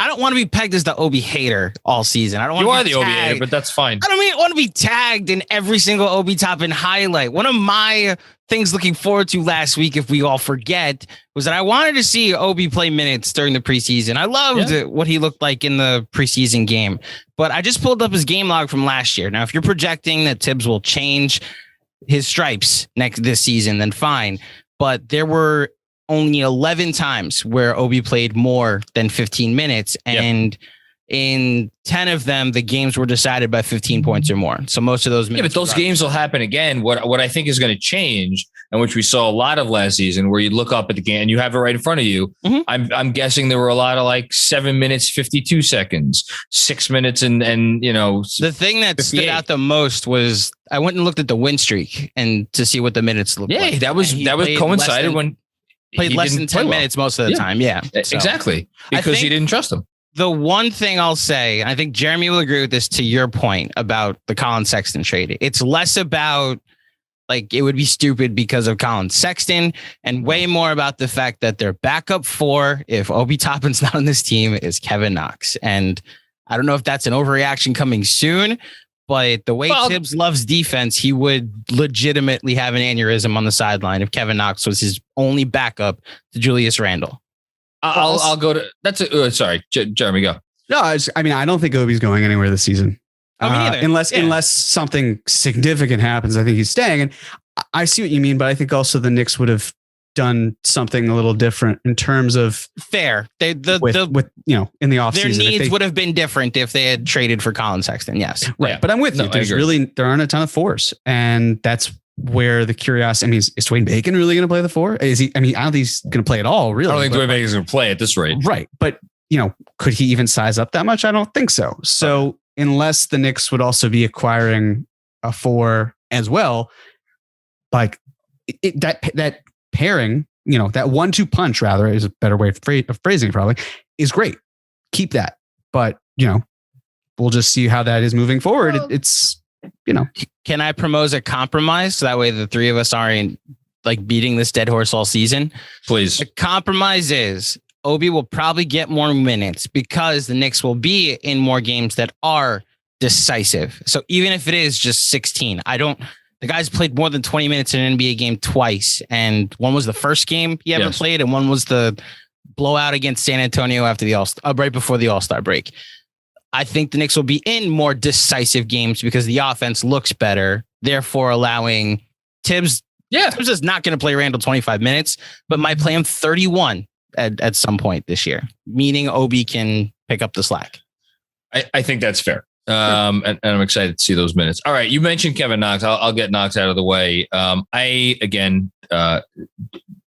don't want to be pegged as the Obi hater all season. I don't want you to are the Obi hater, but that's fine. I don't want to be tagged in every single Obi top and highlight. One of my things looking forward to last week, if we all forget, was that I wanted to see Obi play minutes during the preseason. I loved what he looked like in the preseason game, but I just pulled up his game log from last year. Now, if you're projecting that Tibbs will change his stripes this season, then fine. But there were only 11 times where Obi played more than 15 minutes. And in 10 of them, the games were decided by 15 points or more. So most of those minutes. Yeah, but those games will happen again. What I think is going to change, and which we saw a lot of last season, where you look up at the game and you have it right in front of you. Mm-hmm. I'm guessing there were a lot of like 7 minutes, 52 seconds, 6 minutes. And the thing that 58. Stood out the most was I went and looked at the win streak and to see what the minutes looked like. Yeah, that was coincided when. Played less than 10 minutes most of the time. Yeah, exactly. Because he didn't trust him. The one thing I'll say, and I think Jeremy will agree with this, to your point about the Colin Sexton trade, it's less about like it would be stupid because of Colin Sexton and way more about the fact that their backup 4, if Obi Toppin's not on this team, is Kevin Knox. And I don't know if that's an overreaction coming soon, but the way Tibbs loves defense, he would legitimately have an aneurysm on the sideline if Kevin Knox was his only backup to Julius Randle. I'll go to. Sorry, Jeremy, go. No, I don't think Obi's going anywhere this season. Unless something significant happens, I think he's staying. And I see what you mean, but I think also the Knicks would have done something a little different in terms of fair. In the offseason, their needs would have been different if they had traded for Colin Sexton. Yes, right. Yeah. But I'm with you. There aren't a ton of 4s, and that's where the curiosity, I mean, is Dwayne Bacon really going to play the 4? Is he? I mean, I don't think he's going to play at all, really. I don't think Dwayne Bacon's going to play at this rate. Right. But, could he even size up that much? I don't think so. So unless the Knicks would also be acquiring a 4 as well, like that pairing, that 1-2 punch rather is a better way of phrasing probably, is great. Keep that. But, we'll just see how that is moving forward. It's, Can I propose a compromise so that way the three of us aren't like beating this dead horse all season? Please. The compromise is Obi will probably get more minutes because the Knicks will be in more games that are decisive. So even if it is just 16, the guy's played more than 20 minutes in an NBA game twice. And one was the first game he ever played. And one was the blowout against San Antonio after right before the All-Star break. I think the Knicks will be in more decisive games because the offense looks better, therefore allowing Tibbs. Yeah, Tibbs is not going to play Randall 25 minutes, but might play him 31 at some point this year, meaning Obi can pick up the slack. I think that's fair. And I'm excited to see those minutes. All right. You mentioned Kevin Knox. I'll get Knox out of the way. I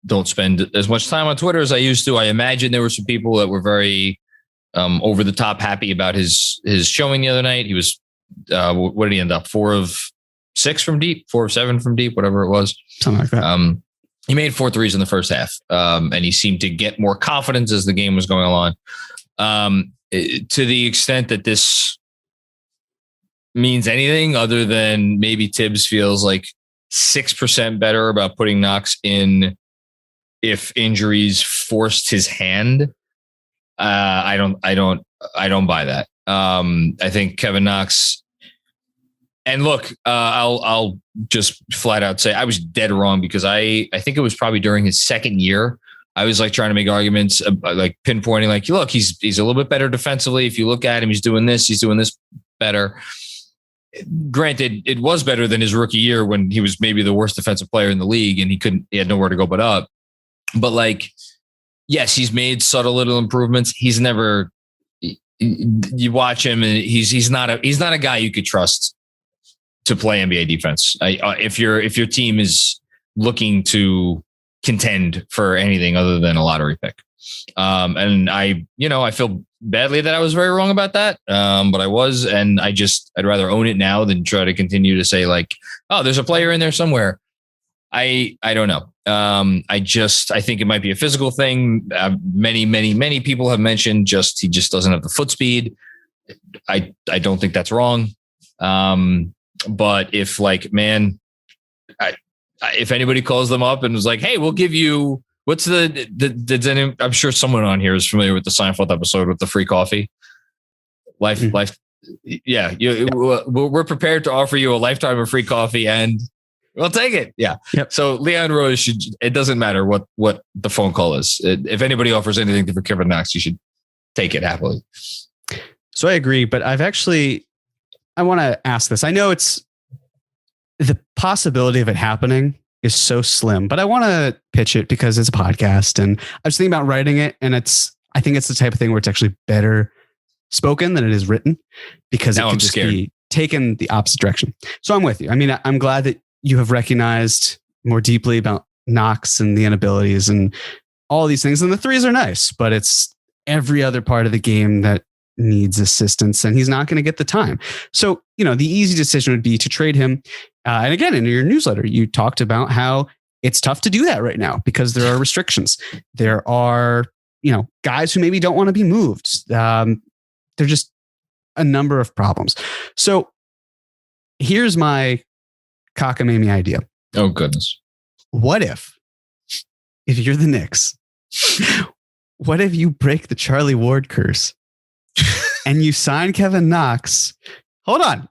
don't spend as much time on Twitter as I used to. I imagine there were some people that were very over the top happy about his showing the other night. He was, what did he end up? 4 of 6 from deep, 4 of 7 from deep, whatever it was. Something like that. He made 4 threes in the first half. And he seemed to get more confidence as the game was going along. To the extent that this means anything other than maybe Tibbs feels like 6% better about putting Knox in if injuries forced his hand. I don't buy that. I think Kevin Knox, and look, I'll just flat out say I was dead wrong because I think it was probably during his second year. I was like trying to make arguments, like pinpointing, like, look, he's a little bit better defensively. If you look at him, he's doing this better. Granted, it was better than his rookie year when he was maybe the worst defensive player in the league and he had nowhere to go but up. But like, yes, he's made subtle little improvements. He's never, you watch him and he's not a guy you could trust to play NBA defense. If your team is looking to contend for anything other than a lottery pick. And I feel badly that I was very wrong about that. But I was, and I'd rather own it now than try to continue to say like, oh, there's a player in there somewhere. I don't know. I think it might be a physical thing. Many people have mentioned he just doesn't have the foot speed. I don't think that's wrong. But if like, man, if anybody calls them up and was like, hey, we'll give you, what's I'm sure someone on here is familiar with the Seinfeld episode with the free coffee. Life. Yeah. We're prepared to offer you a lifetime of free coffee and we'll take it. Yeah. Yep. So Leon Rose it doesn't matter what the phone call is. If anybody offers anything for Kevin Knox, you should take it happily. So I agree, but I want to ask this. I know it's the possibility of it happening is so slim, but I want to pitch it because it's a podcast and I was thinking about writing it. And I think it's the type of thing where it's actually better spoken than it is written because it could just be taken the opposite direction. So I'm with you. I mean, I'm glad that you have recognized more deeply about Knox and the inabilities and all these things. And the threes are nice, but it's every other part of the game that needs assistance and he's not going to get the time. So, the easy decision would be to trade him. And again, in your newsletter, you talked about how it's tough to do that right now because there are restrictions. There are, guys who maybe don't want to be moved. There's just a number of problems. So here's my cockamamie idea. Oh, goodness. What if you're the Knicks, what if you break the Charlie Ward curse and you sign Kevin Knox? Hold on.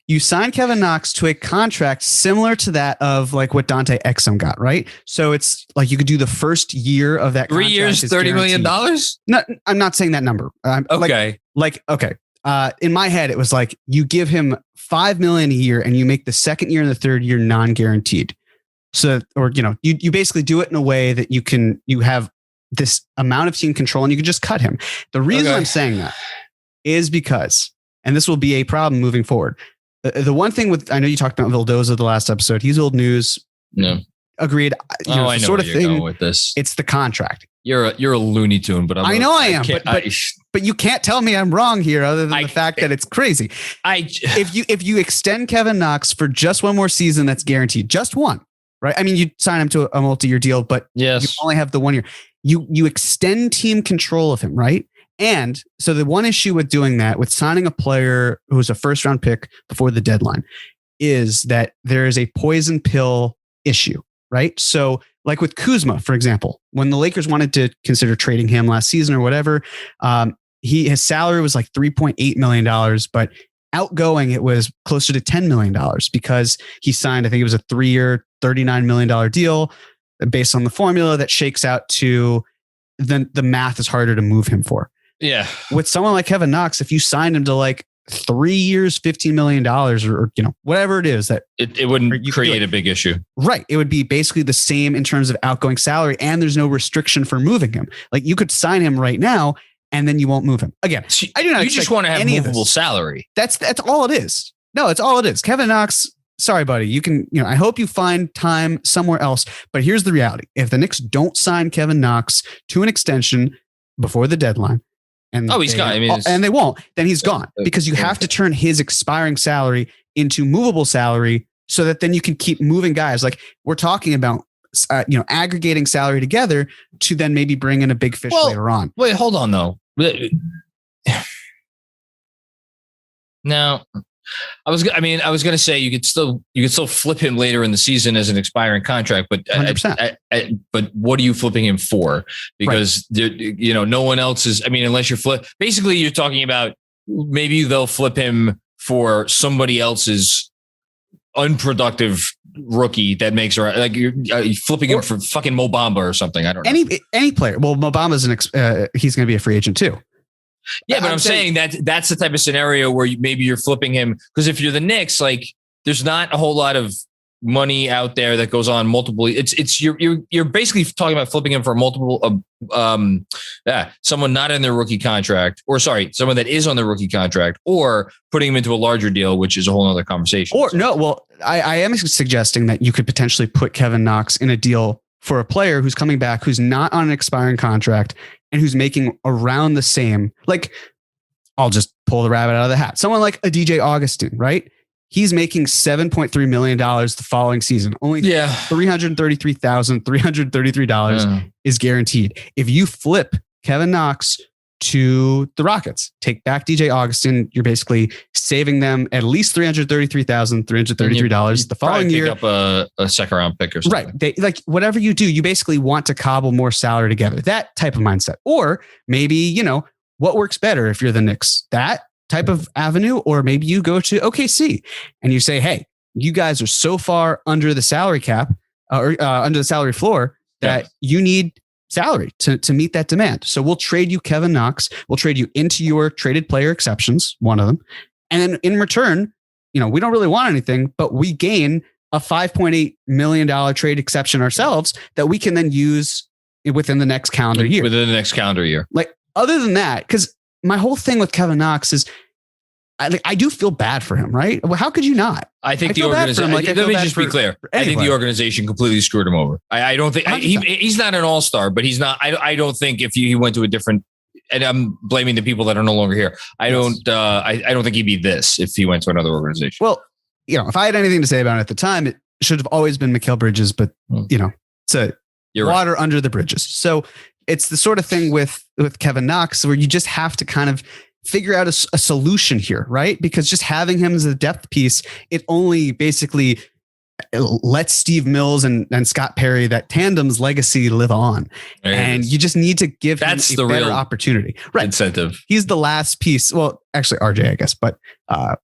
You sign Kevin Knox to a contract similar to that of like what Dante Exum got, right? So it's like you could do the first year of that. 3 years, $30 million? No, I'm not saying that number. Okay. Okay. In my head, it was like you give him $5 million a year and you make the second year and the third year non-guaranteed. So, or, you basically do it in a way that you have this amount of team control and you can just cut him. The reason I'm saying that is because, and this will be a problem moving forward, The one thing I know you talked about Vildoza the last episode. He's old news. No. Agreed. I know sort of thing with this. It's the contract. You're a Looney Tune, but I know I am. But you can't tell me I'm wrong here, other than the fact that it's crazy. If you extend Kevin Knox for just one more season, that's guaranteed. Just one, right? I mean, you sign him to a multi-year deal, but you only have the 1 year. You extend team control of him, right? And so the one issue with doing that, with signing a player who was a first round pick before the deadline, is that there is a poison pill issue, right? So like with Kuzma, for example, when the Lakers wanted to consider trading him last season or whatever, his salary was like $3.8 million, but outgoing it was closer to $10 million because he signed, I think it was a 3-year, $39 million deal based on the formula that shakes out to the math is harder to move him for. Yeah. With someone like Kevin Knox, if you signed him to like 3 years, $15 million or whatever it is, that it wouldn't create a big issue. Right. It would be basically the same in terms of outgoing salary, and there's no restriction for moving him. Like you could sign him right now and then you won't move him. Again, I do not. You just want to have movable salary. That's all it is. No, it's all it is. Kevin Knox, sorry, buddy. You can, I hope you find time somewhere else. But here's the reality. If the Knicks don't sign Kevin Knox to an extension before the deadline, and he's gone. I mean, and they won't, then he's gone, because you have to turn his expiring salary into movable salary so that then you can keep moving guys. Like we're talking about, aggregating salary together to then maybe bring in a big fish later on. Wait, hold on though. Now, I was going to say you could still flip him later in the season as an expiring contract, but but what are you flipping him for? Because no one else is. I mean, unless you're basically you're talking about maybe they'll flip him for somebody else's unproductive rookie that makes like you're flipping him for fucking Mo Bamba or something. I don't know. Any player. Well, Mo Bamba's he's going to be a free agent too. Yeah, but I'm saying that's the type of scenario where maybe you're flipping him, because if you're the Knicks, like there's not a whole lot of money out there that goes on multiple. You're basically talking about flipping him for multiple someone not in their rookie contract, or someone that is on the rookie contract, or putting him into a larger deal, which is a whole other conversation. I am suggesting that you could potentially put Kevin Knox in a deal for a player who's coming back, who's not on an expiring contract, and who's making around the same. Like, I'll just pull the rabbit out of the hat. Someone like a DJ Augustin, right? He's making $7.3 million the following season. Only $333,333 is guaranteed. If you flip Kevin Knox to the Rockets, take back DJ Augustin, you're basically saving them at least $333,333 the following year. Pick up a second round pick or something. Right. Whatever you do, you basically want to cobble more salary together. That type of mindset. Or maybe, what works better if you're the Knicks? That type of avenue, or maybe you go to OKC and you say, hey, you guys are so far under the salary cap or under the salary floor that you need salary to meet that demand. So we'll trade you Kevin Knox. We'll trade you into your traded player exceptions, one of them. And then in return, we don't really want anything, but we gain a $5.8 million trade exception ourselves that we can then use within the next calendar year. Like, other than that, because my whole thing with Kevin Knox is I do feel bad for him, right? Well, how could you not? I think the organization, let me just be clear. I think the organization completely screwed him over. I don't think he's not an all-star, but he's not, I don't think if he went to a different, and I'm blaming the people that are no longer here. I don't think he'd be this if he went to another organization. Well, if I had anything to say about it at the time, it should have always been Mikal Bridges, but it's water under the bridges. So it's the sort of thing with Kevin Knox where you just have to kind of figure out a solution here, right? Because just having him as a depth piece, it only basically lets Steve Mills and Scott Perry, that tandem's legacy, live on. And you just need to give him a better opportunity. Right. Incentive. He's the last piece. Well, actually RJ, I guess, but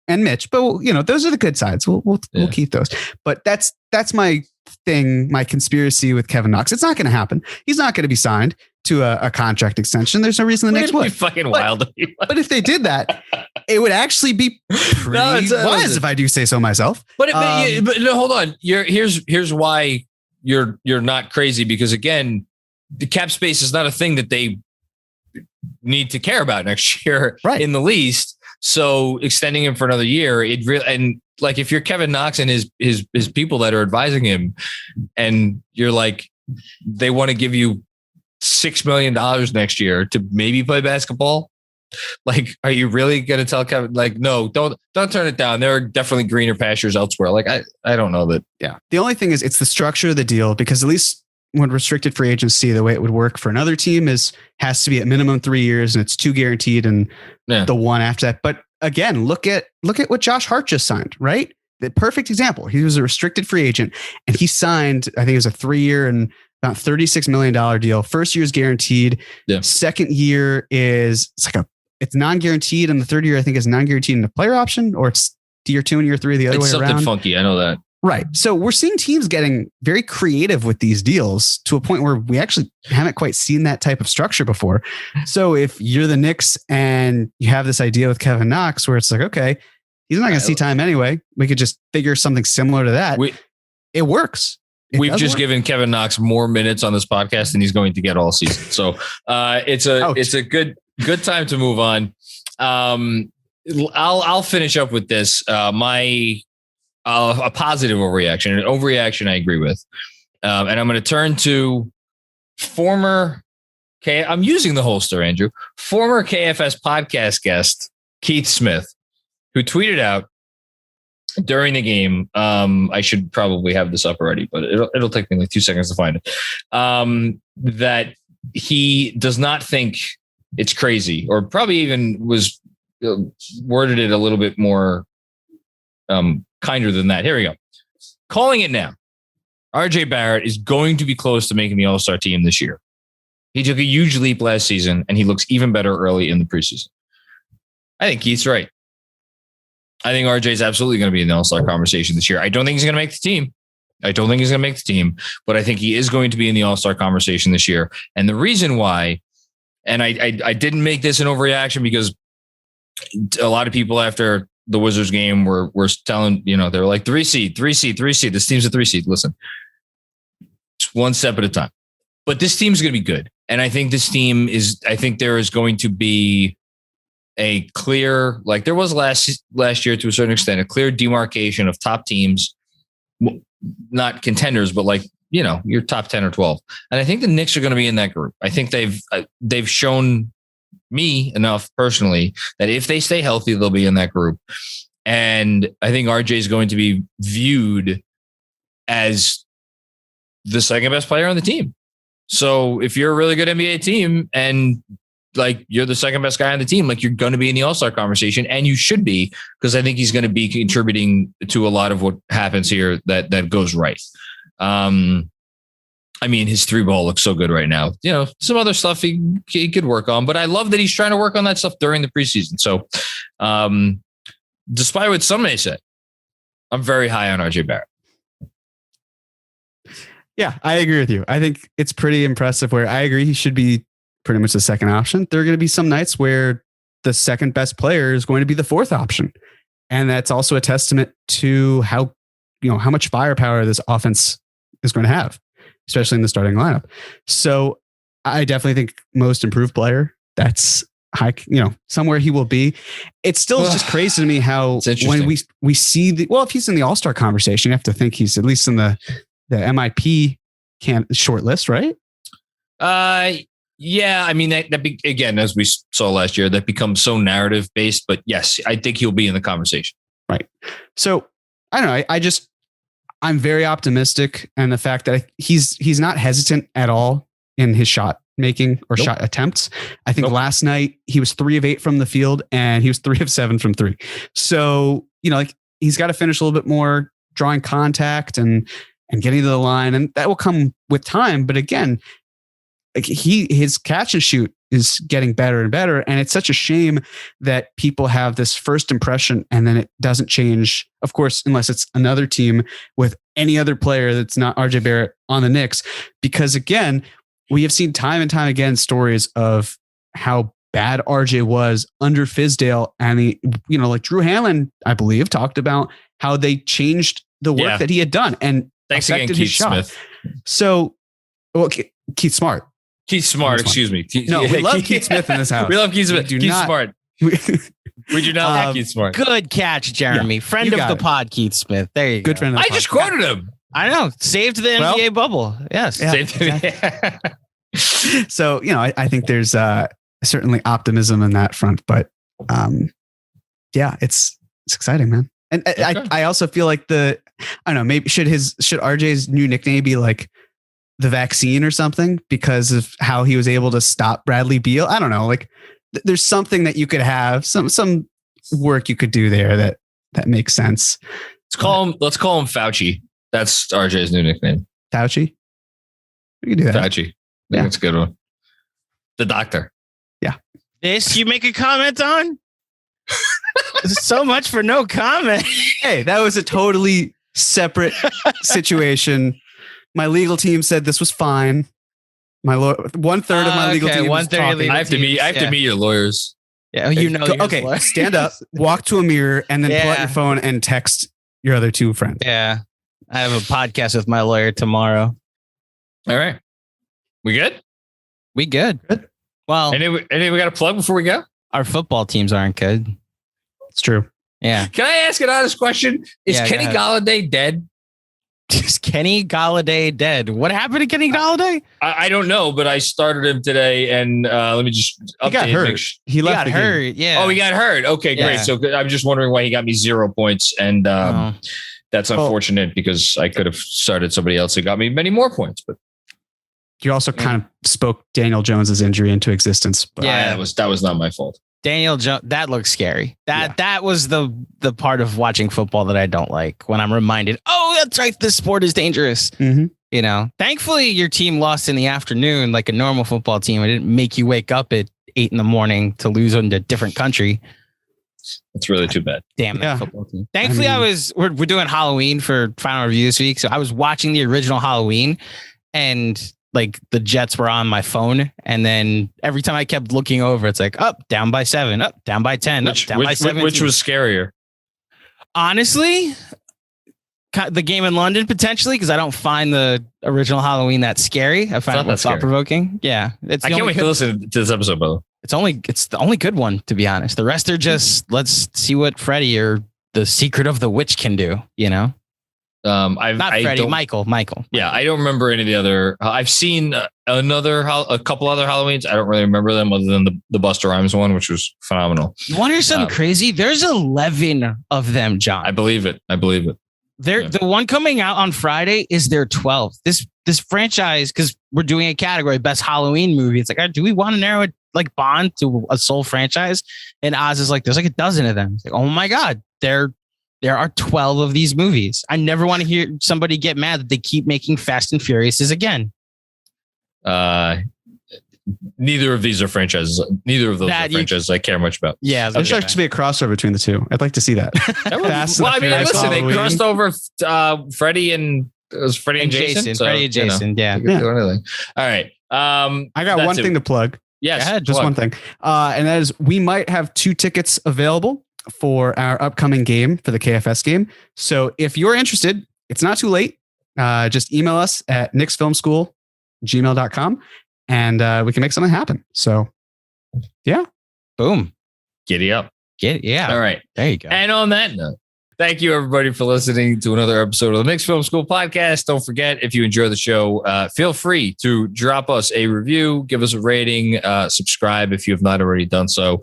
and Mitch, but those are the good sides. We'll keep those. But that's my thing, my conspiracy with Kevin Knox. It's not going to happen. He's not going to be signed to a contract extension. There's no reason the Knicks would. Fucking wild. But if they did that, it would actually be pretty wise, if I do say so myself. But no, hold on. Here's why you're not crazy, because again, the cap space is not a thing that they need to care about next year in the least. So extending him for another year, like if you're Kevin Knox and his people that are advising him, and you're like, they want to give you $6 million next year to maybe play basketball. Like, are you really going to tell Kevin, like, no, don't turn it down. There are definitely greener pastures elsewhere. Like, I don't know that. Yeah. The only thing is it's the structure of the deal, because at least when restricted free agency, the way it would work for another team has to be at minimum 3 years, and it's 2 guaranteed and the one after that. But again, look at what Josh Hart just signed, right? The perfect example. He was a restricted free agent and he signed, I think it was a 3-year and about $36 million deal. First year is guaranteed. Yeah. Second year it's non-guaranteed. And the third year, I think, is non-guaranteed in the player option, or it's year 2 and year 3 the other way around. It's something funky. I know that. Right. So we're seeing teams getting very creative with these deals to a point where we actually haven't quite seen that type of structure before. So if you're the Knicks and you have this idea with Kevin Knox where it's like, okay, he's not going to see time anyway, we could just figure something similar to that. It works. We've just given Kevin Knox more minutes on this podcast than he's going to get all season. So it's a good time to move on. I'll finish up with this. A positive overreaction. An overreaction I agree with. And I'm going to turn to I'm using the holster, Andrew. Former KFS podcast guest, Keith Smith, who tweeted out during the game. I should probably have this up already, but it'll take me like 2 seconds to find it. That he does not think it's crazy, or probably even was worded it a little bit more kinder than that. Here we go. Calling it now. RJ Barrett is going to be close to making the All-Star team this year. He took a huge leap last season, and he looks even better early in the preseason. I think Keith's right. I think RJ is absolutely going to be in the All-Star conversation this year. I don't think he's going to make the team. But I think he is going to be in the All-Star conversation this year. And the reason why, and I didn't make this an overreaction, because a lot of people after the Wizards game were telling, they were like 3 seed. This team's a 3 seed. Listen, it's one step at a time. But this team's going to be good. And I think there is going to be a clear, like there was last year to a certain extent, a clear demarcation of top teams, not contenders, but like, your top 10 or 12. And I think the Knicks are going to be in that group. I think they've shown me enough personally that if they stay healthy, they'll be in that group. And I think RJ is going to be viewed as the second best player on the team. So if you're a really good NBA team and like you're the second best guy on the team, like you're going to be in the All-Star conversation, and you should be, because I think he's going to be contributing to a lot of what happens here that goes right. His 3-ball looks so good right now. Some other stuff he could work on, but I love that he's trying to work on that stuff during the preseason. So, despite what some may say, I'm very high on RJ Barrett. Yeah, I agree with you. I think it's pretty impressive where I agree he should be pretty much the second option. There are going to be some nights where the second best player is going to be the fourth option. And that's also a testament to how much firepower this offense is going to have, especially in the starting lineup. So I definitely think most improved player, that's high, somewhere he will be. It's still just crazy to me how when we see if he's in the All-Star conversation, you have to think he's at least in the MIP short list, right? Yeah. That again, as we saw last year, that becomes so narrative based, but yes, I think he'll be in the conversation. Right. So I don't know. I'm very optimistic, and the fact that he's not hesitant at all in his shot making or shot attempts. I think last night he was 3 of 8 from the field, and he was 3 of 7 from 3. So, he's got to finish a little bit more, drawing contact and getting to the line, and that will come with time. But again, like his catch and shoot is getting better and better. And it's such a shame that people have this first impression and then it doesn't change, of course, unless it's another team with any other player that's not RJ Barrett on the Knicks. Because again, we have seen time and time again stories of how bad RJ was under Fizdale. And like Drew Hanlon, I believe, talked about how they changed the work that he had done and affected his shot. Smith. So, Keith Smart. Excuse me. No, we love Keith Smith in this house. We love Keith Smith. Keith Smart. We do not like Keith Smart. Good catch, Jeremy. Yeah, friend of the pod, Keith Smith. There you go. Good friend of the I pod. just quoted him. I know. Saved the NBA bubble. Yes. Yeah, Exactly. So, I think there's certainly optimism in that front, but it's exciting, man. And I also feel like I don't know, maybe should RJ's new nickname be like the vaccine or something because of how he was able to stop Bradley Beal? I don't know. Like there's something that you could have, some work you could do there that makes sense. Let's call him Fauci. That's RJ's new nickname. Fauci. We can do that. Fauci. I think that's a good one. The doctor. Yeah. This you make a comment on? So much for no comment. Hey, that was a totally separate situation. My legal team said this was fine. My 1/3 of my legal team was talking. I have to meet your lawyers. Yeah, okay, stand up, walk to a mirror, and then pull out your phone and text your other two friends. Yeah, I have a podcast with my lawyer tomorrow. All right, we good? We good. Well, anything we got to plug before we go? Our football teams aren't good. It's true. Yeah. Can I ask an honest question? Is Kenny Golladay dead? Is Kenny Golladay dead? What happened to Kenny Golladay? I don't know, but I started him today, and let me just update. He got hurt. He got hurt. Yeah. Oh, he got hurt. Okay, great. So I'm just wondering why he got me 0 points, and that's unfortunate because I could have started somebody else who got me many more points. But you also kind of spoke Daniel Jones's injury into existence. But that was not my fault. Daniel Jones, that looks scary. That was the part of watching football that I don't like when I'm reminded, oh, that's right, this sport is dangerous. Mm-hmm. Thankfully your team lost in the afternoon like a normal football team. It didn't make you wake up at 8 a.m. to lose in a different country. It's really too bad. Damn that football team. Thankfully, we're doing Halloween for final review this week. So I was watching the original Halloween and like the Jets were on my phone. And then every time I kept looking over, it's like up, down by 7, up, down by 10, down by 7. Which was scarier? Honestly, the game in London potentially, because I don't find the original Halloween that scary. I find it thought provoking. Yeah. I can't wait to listen to this episode, brother. It's the only good one, to be honest. The rest are just, let's see what Freddy or the Secret of the Witch can do, Not Freddy, Michael. Yeah, I don't remember any of the other. I've seen a couple other Halloweens. I don't really remember them other than the Busta Rhymes one, which was phenomenal. You want to hear something crazy? There's 11 of them, John. I believe it. The one coming out on Friday is their 12th. This franchise, because we're doing a category best Halloween movie. It's like, do we want to narrow it like Bond to a sole franchise? And Oz is like, there's like a dozen of them. It's like, oh my God, there are 12 of these movies. I never want to hear somebody get mad that they keep making Fast and Furiouses again. Neither of these are franchises. Neither of those are franchises I care much about. Yeah, there should actually be a crossover between the two. I'd like to see that. Listen, they crossed over Freddie and Freddie and Jason. Freddie and Jason. Yeah. Do anything. All right. I got one thing to plug. Yes, just one thing. And that is we might have 2 tickets available for our upcoming game, for the KFS game. So if you're interested, it's not too late. Just email us at knicksfilmschool@gmail.com and we can make something happen. So yeah. Boom. Giddy up. Yeah. All right. There you go. And on that note, thank you everybody for listening to another episode of the Knicks Film School Podcast. Don't forget, if you enjoy the show, feel free to drop us a review, give us a rating, subscribe if you have not already done so.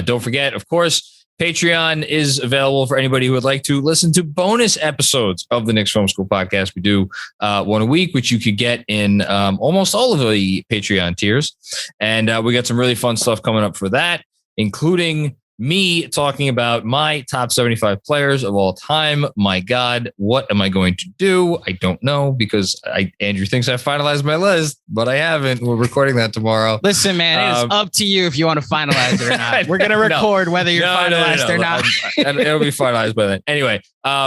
Don't forget, of course, Patreon is available for anybody who would like to listen to bonus episodes of the Knicks Film School Podcast. We do one a week, which you could get in almost all of the Patreon tiers. And we got some really fun stuff coming up for that, including me talking about my top 75 players of all time. My God, what am I going to do? I don't know, because Andrew thinks I finalized my list, but I haven't. We're recording that tomorrow. Listen, man, it is up to you if you want to finalize it or not. We're going to record whether you're finalized or not. It'll be finalized by then. Anyway,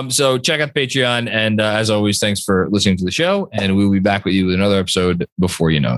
so check out Patreon. And as always, thanks for listening to the show. And we'll be back with you with another episode before you know it.